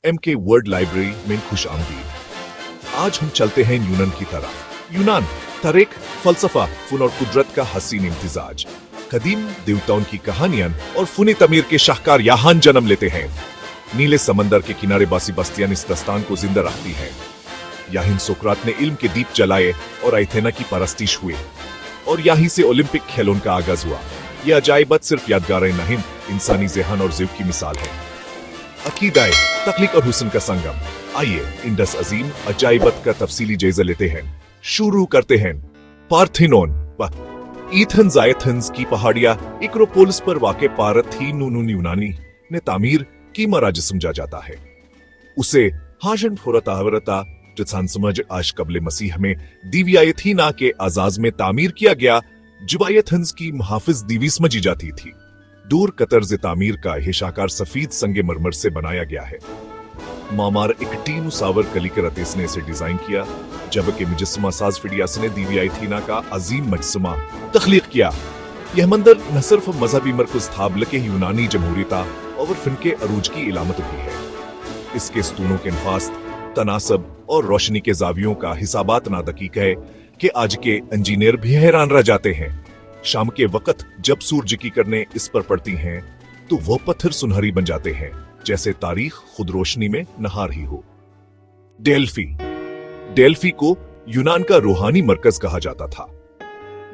MK word library में खुश आमदीद। आज हम चलते हैं यूनान की तरफ। यूनान तारीख, फलसफा, फन और कुदरत का हसीन इम्तिजाज। कदीम देवताओं की कहानियां और फुनी तमीर के शाहकार यहाँ जन्म लेते हैं। नीले समंदर के किनारे बासी बस्तियां इस दस्तान को जिंदा रखती हैं। यहाँ सोक्रात ने इल्म के दीप जलाए और एथेना की परस्तिश हुई और यहीं से ओलंपिक खेलों का आगाज हुआ। यह अजाइबत सिर्फ यादगारें नहीं, इंसानी ज़हन और ज़िव की मिसाल है। अकीदाए, तख्लीक और हुस्न का संगम। आइए इंडस अजीम अजाइबत का तफसीली जायजा लेते हैं। शुरू करते हैं पार्थेनोन पर। एथेंस की पहाड़ियां एक्रोपोलिस पर वाक़े पारथेनोन यूनानी ने तामीर की मराज समझा जाता है। उसे हाशन फुरता जसान समझ आश कबले मसीह में दीविया एथेना के आजाज में तामीर किया गया जुबायथंस की मुहाफिज दीवी समझी जाती थी। दूर कतर्ज तामीर का यह शाकार सफेद संगे मरमर से बनाया गया है। मामार इकटीन सावर कलीकर अतेस ने इसे डिजाइन किया, जबकि मुजस्समा साज फिडियास ने दीविया एथेना का अजीम मजस्मा तख्लीक किया। यह मंदिर न सिर्फ मजहबी मरकज था बल्कि यूनानी जमहूरियता और फिन के अरूज की इलामत भी है। इसके स्तूनों के नफास, तनासब और रोशनी के जावियों का हिसाबात ना दकीक है कि आज के इंजीनियर भी हैरान रह जाते हैं। शाम के वक्त जब सूरज की किरणें इस पर पड़ती हैं तो वो पत्थर सुनहरी बन जाते हैं, जैसे तारीख खुद रोशनी में नहा रही हो। डेल्फी को यूनान का रूहानी मरकज कहा जाता था।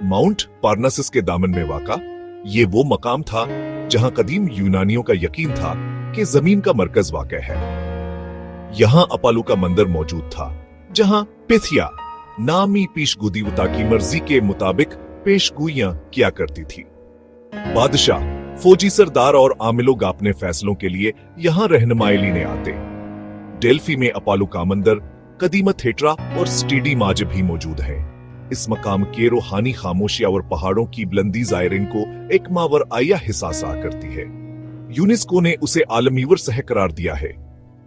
माउंट पार्नासस के दामन में वाक़ा ये वो मकाम था जहां कदीम यूनानियों का यकीन था कि जमीन का मरकज वाक़ है। यहां अपालू का मंदिर मौजूद था, जहां पेथिया नामी पेशगुदीवता की मर्जी के मुताबिक पेशगुइयां किया करती थी। बादशाह, फौजी सरदार और आमिलोग अपने फैसलों के लिए यहां रहनुमाई लेने आते। डेल्फी में अपालू का मंदिर, कदीमा थिएटरा और स्टेडी माज भी मौजूद है। इस मकाम के रूहानी खामोशियां और पहाड़ों की बुलंदी जायरीन को एक मावर आया हिसासा करती है। यूनेस्को ने उसे आलमी वर्सह करार दिया है।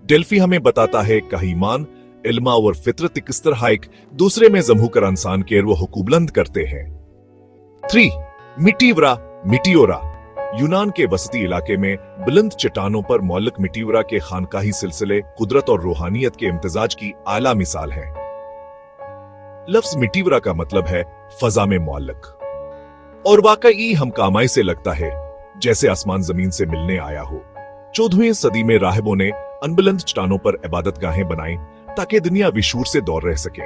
डेल्फी हमें बताता है कि ईमान, इल्मा और फितरत किस तरह एक दूसरे में जमू कर इंसान के वो हुकूबलंद करते हैं। 3. मिटियोरा यूनान के वसती इलाके में बुलंद चट्टानों पर मौलक मिटियोरा के खानकाही सिलसिले कुदरत और रूहानियत के इम्तिजाज की आला मिसाल है। लफ्ज मिटियोरा का मतलब है फजा में मौलक, और वाकई हम कामाई से लगता है जैसे आसमान जमीन से मिलने आया हो। 14वीं सदी में राहिबों ने अनबुलंद चट्टानों पर इबादत गाहें बनाई ताकि दुनिया विशूर से दौर रह सके।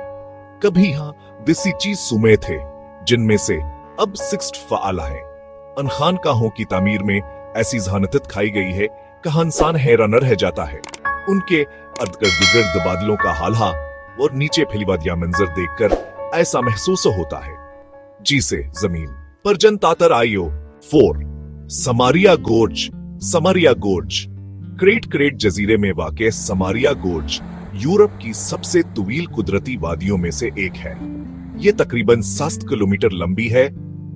कभी यहाँ देसी चीज सुमे थे, जिनमें से अब 6 फ़आला हैं। अन खानकाहों की तामीर में ऐसी जहानत खाई गई है कि इंसान हैरान रह जाता है। उनके अर्द-गिर्द बादलों का हालहा और नीचे फैली वादियां मंजर देखकर ऐसा महसूस होता है जी से जमीन पर जन तातर आइयो। 4. समारिया गोर्ज क्रेट जजीरे में वाक़े समारिया गोर्ज यूरोप की सबसे तवील कुदरती वादियों में से एक है। ये तकरीबन 7 किलोमीटर लंबी है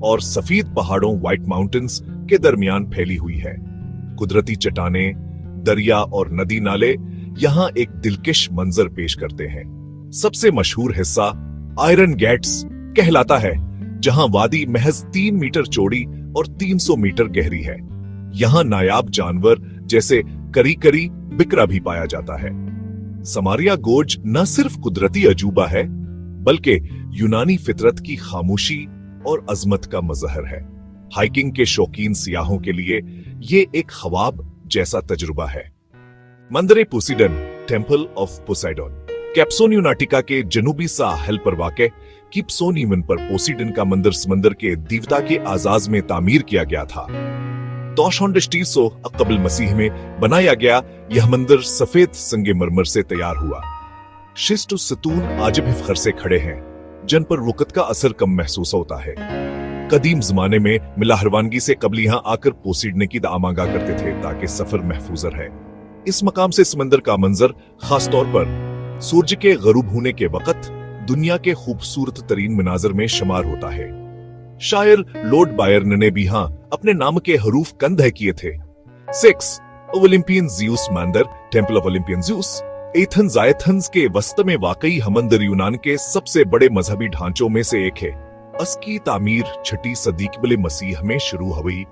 और सफेद पहाड़ों व्हाइट माउंटेन्स के दरमियान फैली हुई है। कुदरती चट्टानें, दरिया और नदी नाले यहाँ एक दिलकश मंजर पेश करते हैं। सबसे मशहूर हिस्सा आयरन गेट्स कहलाता है, जहां वादी महज 3 मीटर चौड़ी और 300 मीटर गहरी है। यहाँ नायाब जानवर जैसे करी बिकरा भी पाया जाता है। समारिया गोर्ज न सिर्फ कुदरती अजूबा है बल्कि यूनानी फितरत की खामोशी और अजमत का मजहर है। हाइकिंग के शौकीन सियाहों के लिए ये एक ख्वाब जैसा तजुर्बा है। मंदिर पोसीडन, टेम्पल ऑफ पोसाइडन, कैप्सोन यूनाटिका के जनूबी साहिल पर वाक़े किप्सोनीमन पर पोसीडन का मंदिर समंदर के देवता के आजाज में तामीर किया गया था। 200 कबल मसीह में बनाया गया यह मंदिर सफेद संगे मरमर से तैयार हुआ। शिस्ट सतून आज भी फखर से खड़े हैं, जिन पर वक़्त का असर कम महसूस होता है। कदीम जमाने में मिलाहरवानगी से कबल यहाँ आकर पोसीडने की दुआ मांगा करते थे ताकि सफर महफूज रहे। इस मकाम से समंदर का मंजर खास तौर पर सूरज के गरूब होने के वक्त दुनिया के खूबसूरत तरीन मनाजर में शुमार होता है। शायर लॉर्ड बायरन ने भी यहाँ अपने नाम के हरूफ कंध किए थे। 6. ओलंपियन ज़्यूस मंदिर, temple of Olympian Zeus Athens के वस्त में वाकई मंदिर यूनान के सबसे बड़े मजहबी ढांचों में से एक है। इसकी तामीर 6वीं सदी क़ब्ल मसीह में शुरू हुई,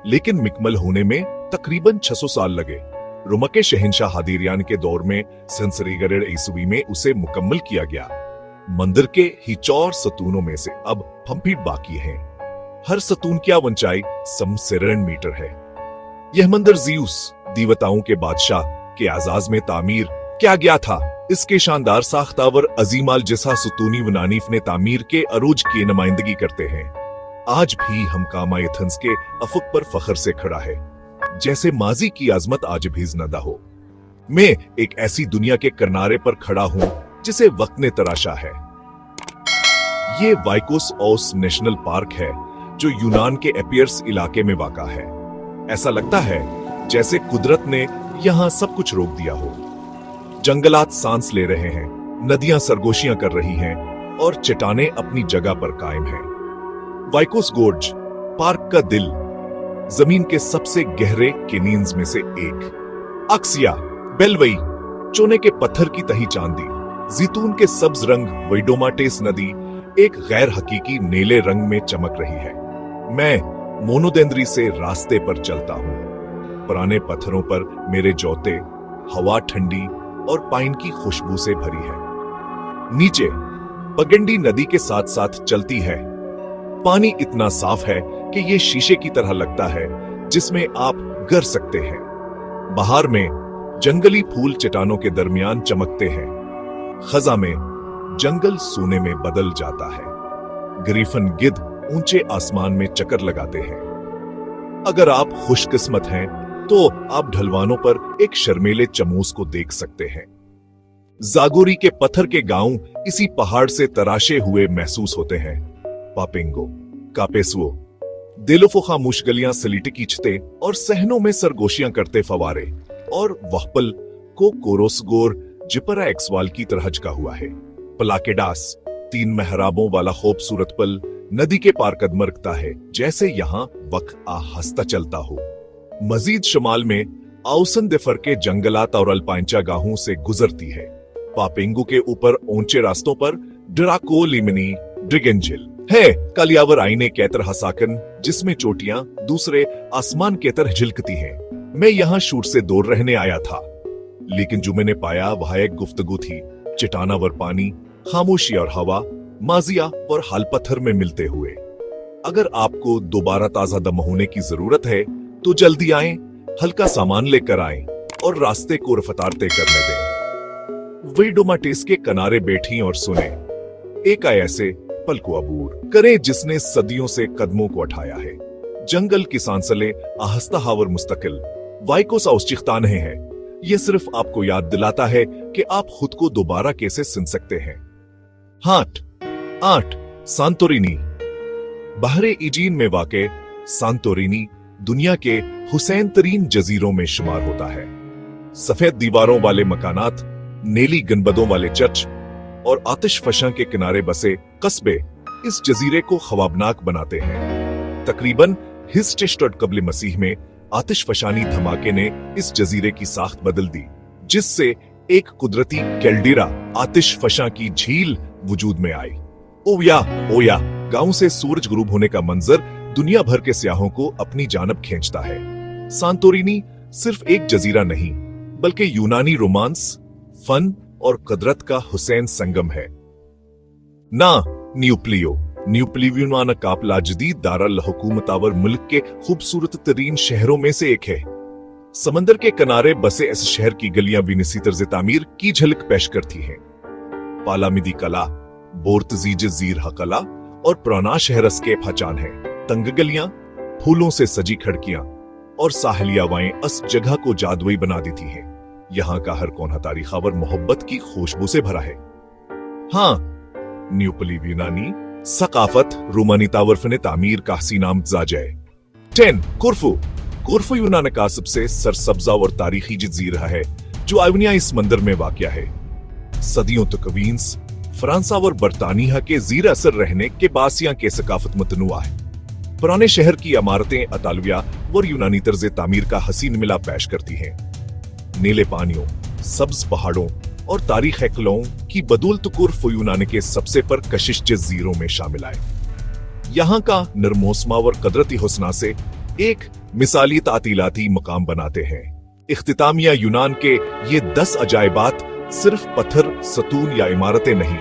लेकिन मुकम्मल होने में तकरीबन 600 साल लगे। रुमके शहंशाह हादिरियान के दौर में संसरीगरेड ईस्वी में उसे मुकम्मल किया गया। मंदिर के हिचौर सतूनों में से अब फंफीट बाकी हैं। हर सतून की ऊंचाई सम 7 मीटर है। यह मंदिर ज़ीउस देवताओं के बादशाह के आजाज में तामीर किया गया था। इसके शानदार साख्तावर अजीमाल जिसा सुतूनी वनानीफ ने तामीर के अरूज की नुमाइंदगी करते हैं। आज भी हमकामा एथेंस के अफक पर फख्र से खड़ा है, जैसे माजी की आजमत आज भी जिंदा हो। मैं एक ऐसी दुनिया के किनारे पर खड़ा हूं जिसे वक्त ने तराशा है। ये वाइकोस ओस नेशनल पार्क है जो यूनान के एपियर्स इलाके में वाक़ा है। ऐसा लगता है जैसे कुदरत ने यहाँ सब कुछ रोक दिया हो। जंगलात सांस ले रहे हैं, नदियां सरगोशियां कर रही हैं और चट्टानें अपनी जगह पर कायम हैं। वाइकोस गोर्ज पार्क का दिल, जमीन के सबसे गहरे कैनियंस में से एक। अक्सिया, बेलवई, चोने के पत्थर की तही चांदी, जैतून के सब्ज रंग वेडोमाटेस नदी एक गैर हकीकी नीले रंग में चमक रही है। मैं मोनोदेंद्री से रास्ते पर चलता हूँ। पुराने पत्थरों पर मेरे जौते, हवा ठंडी और पाइन की खुशबू से भरी है। नीचे पगंडी नदी के साथ साथ चलती है। पानी इतना साफ है कि ये शीशे की तरह लगता है जिसमें आप गिर सकते हैं। बहार में जंगली फूल चट्टानों के दरमियान चमकते हैं। खजा में जंगल सोने में बदल जाता है। ग्रीफन गिद्ध ऊंचे आसमान में चक्कर लगाते हैं। अगर आप खुशकिस्मत हैं तो आप ढलवानों पर एक शर्मीले चमूस को देख सकते हैं। जागोरी के पत्थर के गांव इसी पहाड़ से तराशे हुए महसूस होते हैं। पापिंगो, कापेसुओ, दिलोफो खामोश गलियां सलीटे खींचते और सहनों में सरगोशियां करते फवारे, और वह पल को कोरोसगोर जिपरा एक्सवाल की तरह झका हुआ है। पलाकेडास 3 मेहराबों वाला खूबसूरत पल नदी के पार कदम रखता है, जैसे यहाँ वक्त आहस्ता चलता हो। मजीद शमाल में आउसन देफर के जंगलात और अल्पाइंचा गाहों से गुजरती है। पापिंगो के ऊपर ऊंचे रास्तों पर ड्राको लिमनी ड्रिगेंजिल है, कालियावर आईने के तरह साकन जिसमें चोटियां दूसरे आसमान के तरह झिलकती हैं। मैं यहाँ शूट से दूर रहने आया था, लेकिन जो मैंने पाया वह एक गुफ्तगू थी। चट्टानावर पानी, खामोशी और हवा, माजिया और हाल पत्थर में मिलते हुए। अगर आपको दोबारा ताजा दम होने की जरूरत है तो जल्दी आएं, हल्का सामान लेकर आएं और रास्ते को रफ्तार तय करने दें। वेडोमाटेस के किनारे बैठी और सुने। एक आय ऐसे पल को अबूर करें जिसने सदियों से कदमों को उठाया है। जंगल की सांसलें आहस्ता हावर मुस्तकिल वाइकोस औचिख्ता नहीं है। यह सिर्फ आपको याद दिलाता है कि आप खुद को दोबारा कैसे सुन सकते हैं। 8 सांतोरिनी। बहरे इजीन में वाक़े सांतोरिनी दुनिया के हुसैन तरीन जजीरों में शुमार होता है। सफेद दीवारों वाले मकानात, नीली गनबदों वाले चर्च और आतिश फशां के किनारे बसे कस्बे इस जजीरे को ख्वाबनाक बनाते हैं। तकरीबन हिस्टेस्टर्ड कबल मसीह में आतिश फशानी धमाके ने इस जजीरे की साख्त बदल दी, जिससे एक कुदरती कैल्डेरा आतिश फशां की झील वजूद में आई। ओया गांव से सूरज गुरूब होने का मंजर दुनिया भर के सियाहों को अपनी जानब खींचता है। सांतोरिनी सिर्फ एक जजीरा नहीं, बल्कि यूनानी रोमांस, फन और कुदरत का हुसैन संगम है। ना न्यूप्लियो कापला जदीद दारुल हुकूमतावर मुल्क के खूबसूरत तरीन शहरों में से एक है। समंदर के किनारे बसे इस शहर की गलियां भी निसी तर्ज तामीर की झलक पेश करती हैं। पालामिदी कला, बोर्तजीज जीर कला और पुराना शहर के पहचान है। तंग गलियां, फूलों से सजी खिड़कियां और साहलिया हवाएं इस जगह को जादुई बना देती हैं। यहाँ का हर कोना तारीखावर मोहब्बत की खुशबू से भरा है। हाँ, न्यूपली यूनानी सकाफत रोमानी तावरफने तामीर का हसीनाम जाजय। 10 कुर्फू यूनान का सबसे सरसब्जा और तारीखी जजीरा है जो आयोनिया इस मंदिर में वाक़या है। सदियों तक वींस, फ्रांसा और बरतानिया के जीर असर रहने के बासियां के सकाफत मतनुआ है। पुराने शहर की इमारतें अतालविया और यूनानी तर्ज तामीर का हसीन मिला पेश करती हैं। नीले पानियों, सब्ज पहाड़ों और तारीख किलों की बदौलत कुर्फू यूनान के सबसे पर कशिश जजीरों में शामिल आए। यहाँ का नरमोसमा और कुदरती हुस्ना से एक मिसाली तातीलाती मकाम बनाते हैं। इख्तितामिया यूनान के ये 10 अजायबात सिर्फ पत्थर, सतून या इमारतें नहीं,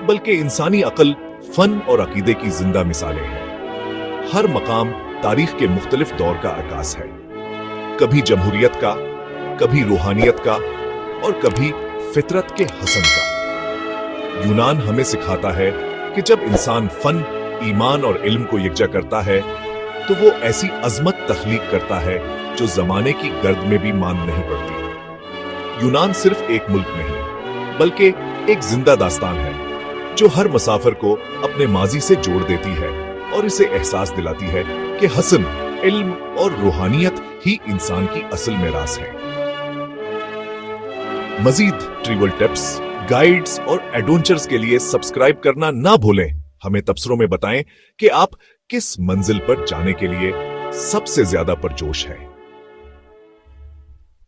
बल्कि इंसानी अक्ल, फन और अकीदे की जिंदा मिसालें हैं। हर मकाम तारीख के मुख्तलिफ दौर का अक्कास है, कभी जमहूरियत का, कभी रूहानियत का और कभी फितरत के हसन का। यूनान हमें सिखाता है कि जब इंसान फन, ईमान और इल्म को यकजा करता है तो वो ऐसी अजमत तख्लीक करता है जो जमाने की गर्द में भी मान नहीं पड़ती। यूनान सिर्फ एक मुल्क नहीं, बल्कि एक जिंदा दास्तान है जो हर मुसाफिर को अपने माजी से जोड़ देती है और इसे एहसास दिलाती है कि हसन, इल्म और रूहानियत ही इंसान की असल मेरास है। मजीद ट्रैवल टिप्स, गाइड्स और एडवेंचर्स के लिए सब्सक्राइब करना ना भूलें। हमें तबसरों में बताएं कि आप किस मंजिल पर जाने के लिए सबसे ज्यादा पुरजोश हैं।